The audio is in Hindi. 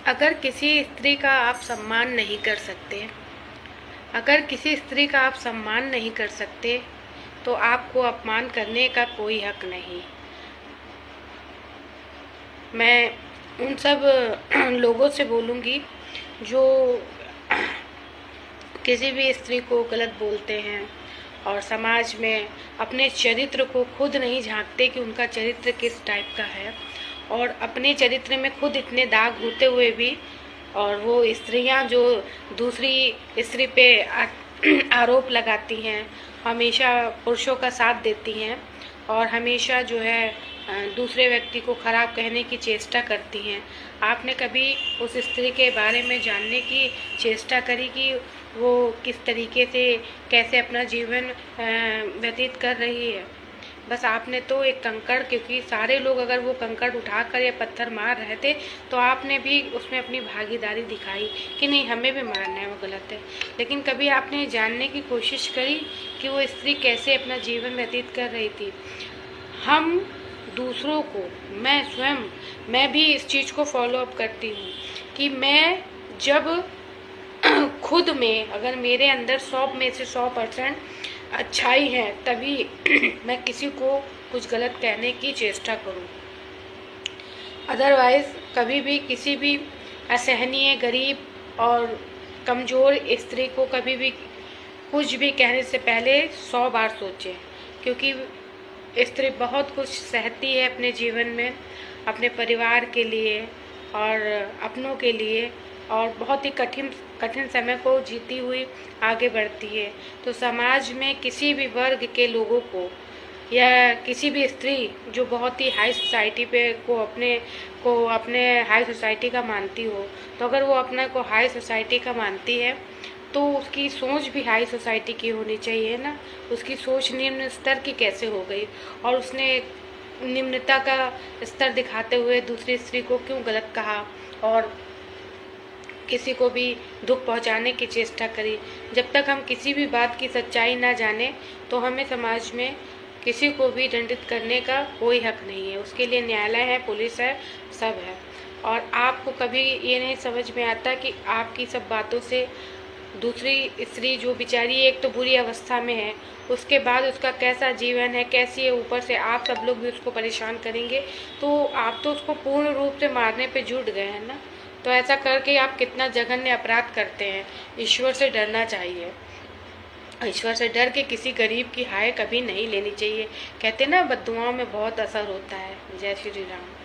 अगर किसी स्त्री का आप सम्मान नहीं कर सकते, अगर किसी स्त्री का आप सम्मान नहीं कर सकते, तो आपको अपमान करने का कोई हक नहीं। मैं उन सब लोगों से बोलूँगी जो किसी भी स्त्री को गलत बोलते हैं और समाज में अपने चरित्र को खुद नहीं झांकते कि उनका चरित्र किस टाइप का है, और अपने चरित्र में खुद इतने दाग होते हुए भी और वो स्त्रियां जो दूसरी स्त्री पे आरोप लगाती हैं, हमेशा पुरुषों का साथ देती हैं और हमेशा जो है दूसरे व्यक्ति को खराब कहने की चेष्टा करती हैं। आपने कभी उस स्त्री के बारे में जानने की चेष्टा करी कि वो किस तरीके से कैसे अपना जीवन व्यतीत कर रही है? बस आपने तो एक कंकड़, क्योंकि सारे लोग अगर वो कंकड़ उठाकर या पत्थर मार रहे थे तो आपने भी उसमें अपनी भागीदारी दिखाई कि नहीं, हमें भी मारना है, वो गलत है। लेकिन कभी आपने जानने की कोशिश करी कि वो स्त्री कैसे अपना जीवन व्यतीत कर रही थी? हम दूसरों को, मैं स्वयं, मैं भी इस चीज़ को फॉलो अप करती हूँ कि मैं जब खुद में, अगर मेरे अंदर 100 में से 100% अच्छाई है, तभी मैं किसी को कुछ गलत कहने की चेष्टा करूं। अदरवाइज़ कभी भी किसी भी असहनीय, गरीब और कमज़ोर स्त्री को कभी भी कुछ भी कहने से पहले 100 बार सोचें, क्योंकि स्त्री बहुत कुछ सहती है अपने जीवन में, अपने परिवार के लिए और अपनों के लिए, और बहुत ही कठिन समय को जीती हुई आगे बढ़ती है। तो समाज में किसी भी वर्ग के लोगों को या किसी भी स्त्री जो बहुत ही हाई सोसाइटी पे को अपने हाई सोसाइटी का मानती हो, तो अगर वो अपने को हाई सोसाइटी का मानती है तो उसकी सोच भी हाई सोसाइटी की होनी चाहिए ना। उसकी सोच निम्न स्तर की कैसे हो गई, और उसने निम्नता का स्तर दिखाते हुए दूसरी स्त्री को क्यों गलत कहा और किसी को भी दुख पहुंचाने की चेष्टा करी? जब तक हम किसी भी बात की सच्चाई ना जाने तो हमें समाज में किसी को भी दंडित करने का कोई हक नहीं है। उसके लिए न्यायालय है, पुलिस है, सब है। और आपको कभी ये नहीं समझ में आता कि आपकी सब बातों से दूसरी स्त्री जो बेचारी एक तो बुरी अवस्था में है, उसके बाद उसका कैसा जीवन है, कैसी है, ऊपर से आप सब लोग भी उसको परेशान करेंगे, तो आप तो उसको पूर्ण रूप से मारने पे जुट गए हैं ना। तो ऐसा करके आप कितना जघन्य अपराध करते हैं। ईश्वर से डरना चाहिए। ईश्वर से डर के किसी गरीब की हाय कभी नहीं लेनी चाहिए। कहते ना, बद्दुआओं में बहुत असर होता है। जय श्री राम।